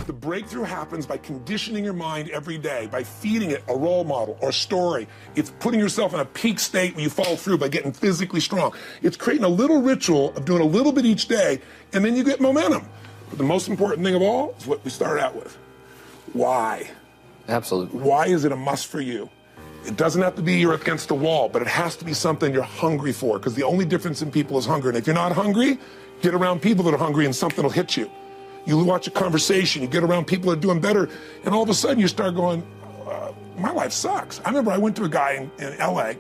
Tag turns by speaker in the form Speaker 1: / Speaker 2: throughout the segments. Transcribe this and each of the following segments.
Speaker 1: The breakthrough happens by conditioning your mind every day, by feeding it a role model or a story. It's putting yourself in a peak state where you follow through by getting physically strong. It's creating a little ritual of doing a little bit each day, and then you get momentum. But the most important thing of all is what we started out with. Why?
Speaker 2: Absolutely.
Speaker 1: Why is it a must for you? It doesn't have to be you're against the wall, but it has to be something you're hungry for, because the only difference in people is hunger. And if you're not hungry, get around people that are hungry and something will hit you. You watch a conversation, you get around people that are doing better, and all of a sudden you start going, my life sucks. I remember I went to a guy in LA.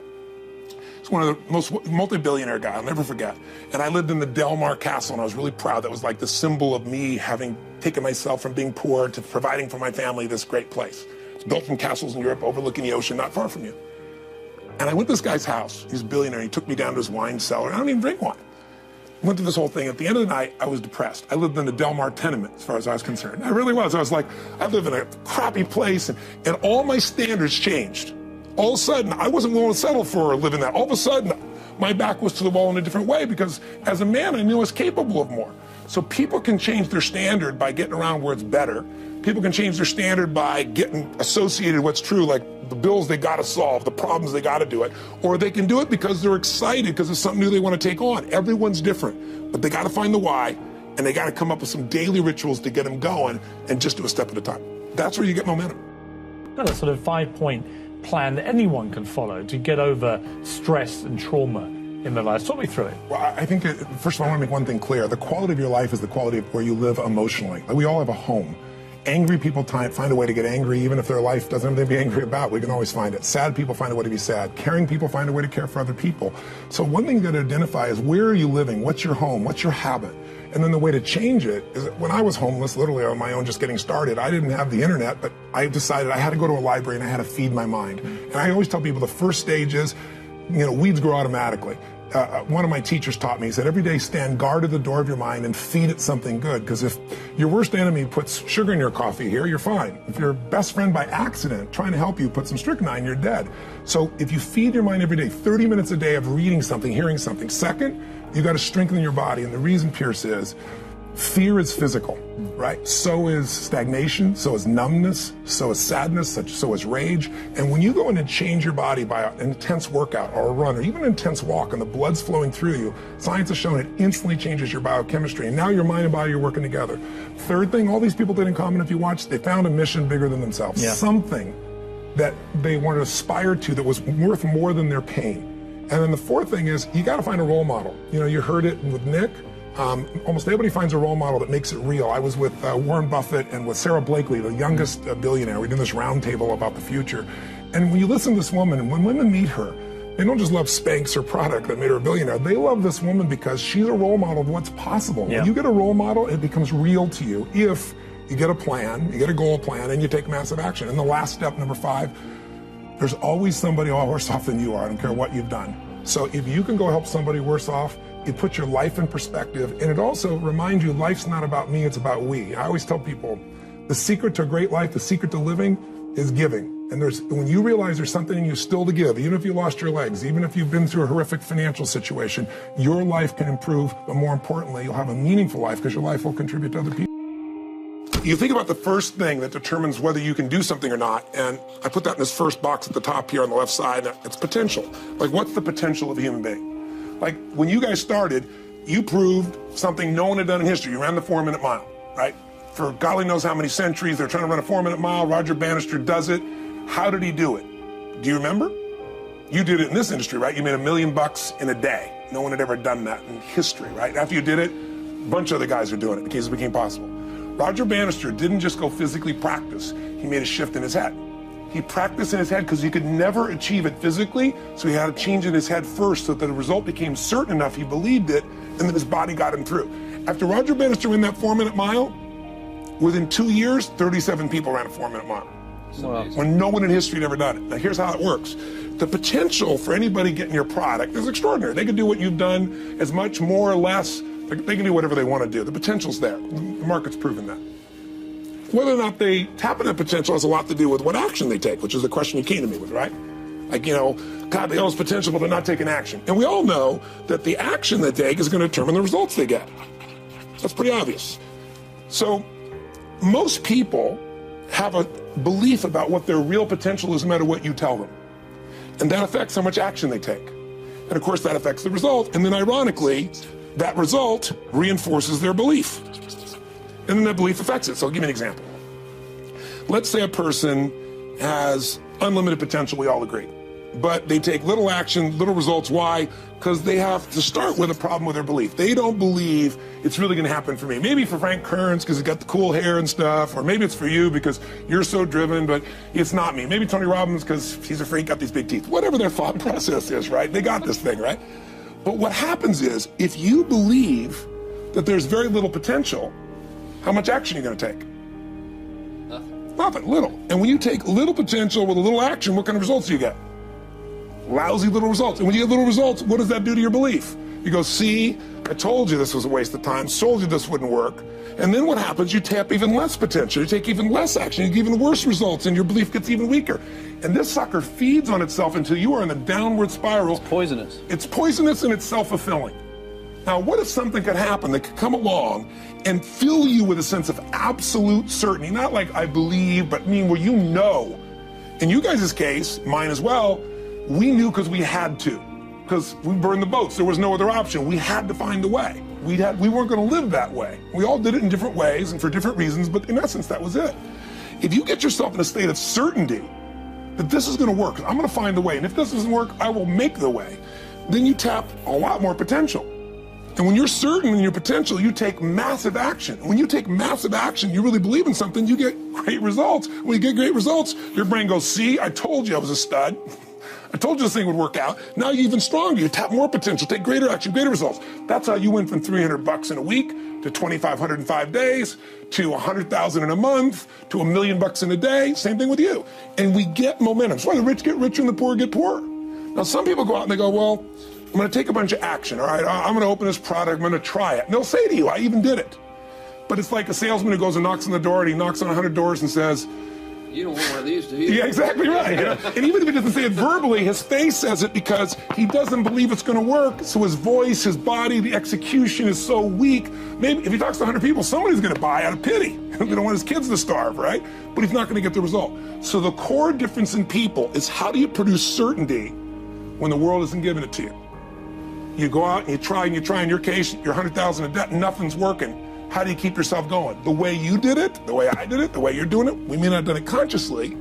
Speaker 1: He's one of the most multi-billionaire guys, I'll never forget. And I lived in the Del Mar Castle, and I was really proud. That was like the symbol of me having taken myself from being poor to providing for my family this great place. It's built from castles in Europe overlooking the ocean, not far from you. And I went to this guy's house. He's a billionaire. He took me down to his wine cellar. I don't even drink wine. Went through this whole thing. At the end of the night, I was depressed. I lived in the Del Mar tenement, as far as I was concerned. I really was. I was like, I live in a crappy place, and all my standards changed. All of a sudden, I wasn't willing to settle for living that. All of a sudden, my back was to the wall in a different way, because as a man, I knew I was capable of more. So people can change their standard by getting around where it's better. People can change their standard by getting associated with what's true, like the bills they got to solve, the problems they got to do it, or they can do it because they're excited because it's something new they want to take on. Everyone's different, but they got to find the why, and they got to come up with some daily rituals to get them going, and just do a step at a time. That's where you get momentum.
Speaker 3: Got a sort of 5-point plan that anyone can follow to get over stress and trauma in their lives. Talk me through it.
Speaker 1: Well, I think, first of all, I want to make one thing clear. The quality of your life is the quality of where you live emotionally. Like, we all have a home. Angry people find a way to get angry, even if their life doesn't have anything to be angry about. We can always find it. Sad people find a way to be sad. Caring people find a way to care for other people. So one thing you got to identify is, where are you living? What's your home? What's your habit? And then the way to change it is, when I was homeless, literally on my own, just getting started, I didn't have the internet, but I decided I had to go to a library and I had to feed my mind. And I always tell people the first stage is, weeds grow automatically. One of my teachers taught me, he said, every day stand guard at the door of your mind and feed it something good. Because if your worst enemy puts sugar in your coffee here, you're fine. If your best friend by accident trying to help you puts some strychnine, you're dead. So if you feed your mind every day, 30 minutes a day of reading something, hearing something. Second, you got to strengthen your body. And the reason, Pierce, is fear is physical, right? So is stagnation, so is numbness, so is sadness, so is rage. And when you go in and change your body by an intense workout or a run or even an intense walk, and the blood's flowing through you, science has shown it instantly changes your biochemistry. And now your mind and body are working together. Third thing, all these people did in common, if you watch, they found a mission bigger than themselves. Yeah. Something that they want to aspire to that was worth more than their pain. And then the fourth thing is, you got to find a role model. You heard it with Nick. Almost everybody finds a role model that makes it real. I was with Warren Buffett and with Sarah Blakely, the youngest billionaire. We did this round table about the future. And when you listen to this woman, and when women meet her, they don't just love Spanx or product that made her a billionaire. They love this woman because she's a role model of what's possible. Yeah. When you get a role model, it becomes real to you if you get a plan, you get a goal plan, and you take massive action. And the last step, number 5, there's always somebody worse off than you are. I don't care what you've done. So if you can go help somebody worse off, it puts your life in perspective, and it also reminds you life's not about me, it's about we. I always tell people, the secret to a great life, the secret to living is giving. And when you realize there's something in you still to give, even if you lost your legs, even if you've been through a horrific financial situation, your life can improve, but more importantly, you'll have a meaningful life because your life will contribute to other people. You think about the first thing that determines whether you can do something or not, and I put that in this first box at the top here on the left side. It's potential. Like, what's the potential of a human being? Like, when you guys started, you proved something no one had done in history. You ran the 4-minute mile, right? For golly knows how many centuries, they're trying to run a 4-minute mile. Roger Bannister does it. How did he do it? Do you remember? You did it in this industry, right? You made $1 million in a day. No one had ever done that in history, right? After you did it, a bunch of other guys are doing it because it became possible. Roger Bannister didn't just go physically practice. He made a shift in his head. He practiced in his head because he could never achieve it physically, so he had to change in his head first so that the result became certain enough he believed it, and then his body got him through. After Roger Bannister ran that 4-minute mile, within 2 years, 37 people ran a 4-minute mile. Wow. When no one in history had ever done it. Now here's how it works. The potential for anybody getting your product is extraordinary. They can do what you've done as much, more or less. They can do whatever they want to do. The potential's there. The market's proven that. Whether or not they tap into potential has a lot to do with what action they take, which is the question you came to me with, right? Like, God, they all have potential, but they're not taking action. And we all know that the action they take is going to determine the results they get. That's pretty obvious. So most people have a belief about what their real potential is no matter what you tell them. And that affects how much action they take. And of course that affects the result. And then ironically, that result reinforces their belief. And then that belief affects it. So I'll give you an example. Let's say a person has unlimited potential, we all agree. But they take little action, little results. Why? Because they have to start with a problem with their belief. They don't believe it's really going to happen for me. Maybe for Frank Kearns because he's got the cool hair and stuff, or maybe it's for you because you're so driven, but it's not me. Maybe Tony Robbins because he's a freak, got these big teeth. Whatever their thought process is, right? They got this thing, right? But what happens is, if you believe that there's very little potential, how much action are you going to take? Nothing, little. And when you take little potential with a little action, what kind of results do you get? Lousy little results. And when you get little results, what does that do to your belief? You go, see, I told you this was a waste of time, told you this wouldn't work. And then what happens? You tap even less potential, you take even less action, you get even worse results, and your belief gets even weaker. And this sucker feeds on itself until you are in the downward spiral.
Speaker 2: It's poisonous.
Speaker 1: It's poisonous and it's self-fulfilling. Now, what if something could happen that could come along and fill you with a sense of absolute certainty? Not like I believe, but mean where you know. In you guys' case, mine as well, we knew because we had to. Because we burned the boats. There was no other option. We had to find a way. We weren't going to live that way. We all did it in different ways and for different reasons, but in essence, that was it. If you get yourself in a state of certainty that this is going to work, I'm going to find the way, and if this doesn't work, I will make the way, then you tap a lot more potential. And when you're certain in your potential, you take massive action. When you take massive action, you really believe in something, you get great results. When you get great results, your brain goes, see, I told you I was a stud. I told you this thing would work out. Now you're even stronger. You tap more potential, take greater action, greater results. That's how you went from $300 in a week to $2,500 in 5 days to $100,000 in a month to $1 million in a day. Same thing with you. And we get momentum. That's why the rich get richer and the poor get poorer. Now some people go out and they go, well, I'm going to take a bunch of action. All right, I'm going to open this product. I'm going to try it. And they'll say to you, I even did it. But it's like a salesman who goes and knocks on the door, and he knocks on 100 doors and says,
Speaker 2: you don't want one of these, do you?
Speaker 1: Yeah, exactly right. You know? And even if he doesn't say it verbally, his face says it because he doesn't believe it's going to work. So his voice, his body, the execution is so weak. Maybe if he talks to 100 people, somebody's going to buy out of pity. They don't want his kids to starve, right? But he's not going to get the result. So the core difference in people is how do you produce certainty when the world isn't giving it to you? You go out and you try, in your case, you're 100,000 in debt, nothing's working. How do you keep yourself going? The way you did it, the way I did it, the way you're doing it, we may not have done it consciously,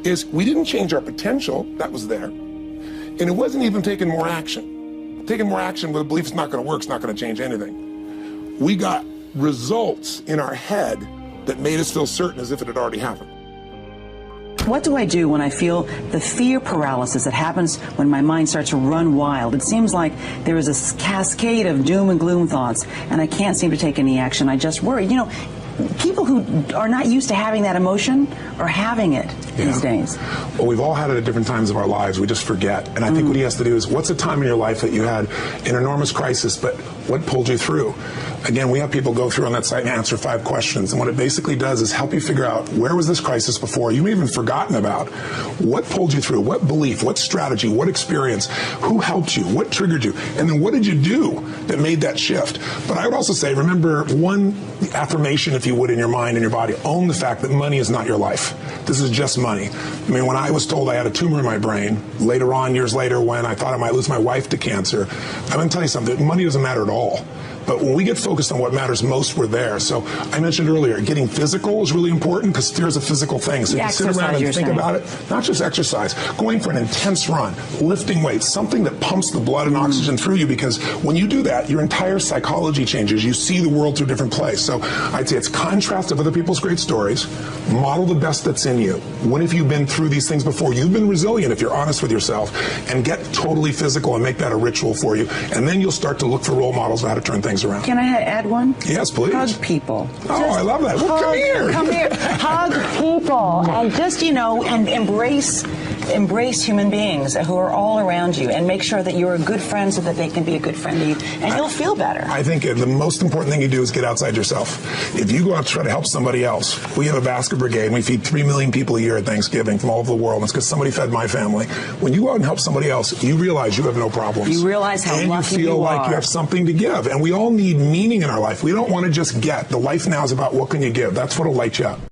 Speaker 1: is we didn't change our potential, that was there. And it wasn't even taking more action. Taking more action with a belief it's not going to work, it's not going to change anything. We got results in our head that made us feel certain as if it had already happened.
Speaker 4: What do I do when I feel the fear paralysis that happens when my mind starts to run wild? It seems like there is a cascade of doom and gloom thoughts, and I can't seem to take any action. I just worry. You know, people who are not used to having that emotion are having it these days.
Speaker 1: Well, we've all had it at different times of our lives. We just forget. And I think what he has to do is, what's a time in your life that you had an enormous crisis, but what pulled you through? Again, we have people go through on that site and answer 5 questions. And what it basically does is help you figure out, where was this crisis before? You may have even forgotten about. What pulled you through? What belief? What strategy? What experience? Who helped you? What triggered you? And then what did you do that made that shift? But I would also say, remember one affirmation, if you would, in your mind and your body. Own the fact that money is not your life. This is just money. I mean, when I was told I had a tumor in my brain, later on, years later, when I thought I might lose my wife to cancer, I'm going to tell you something. Money doesn't matter at all. But when we get focused on what matters most, we're there. So I mentioned earlier, getting physical is really important because fear is a physical thing. So if you sit around and think about it, not just exercise, going for an intense run, lifting weights, something that pumps the blood and oxygen through you, because when you do that, your entire psychology changes. You see the world through a different place. So I'd say it's contrast of other people's great stories, model the best that's in you. When have you been through these things before? You've been resilient if you're honest with yourself, and get totally physical and make that a ritual for you. And then you'll start to look for role models of how to turn things around.
Speaker 4: Can I add one?
Speaker 1: Yes, please.
Speaker 4: Hug people.
Speaker 1: Oh, I love that. Well, come here.
Speaker 4: Come here. Hug people. And just, you know, and embrace embrace human beings who are all around you and make sure that you're a good friend so that they can be a good friend to you, and you'll feel better.
Speaker 1: I think the most important thing you do is get outside yourself. If you go out to try to help somebody else, we have a basket brigade, and we feed 3 million people a year at Thanksgiving from all over the world. It's because somebody fed my family. When you go out and help somebody else, you realize you have no problems.
Speaker 4: You realize how lucky you are.
Speaker 1: And you feel like you have something to give. And we all need meaning in our life. We don't want to just get. The life now is about what can you give. That's what'll light you up.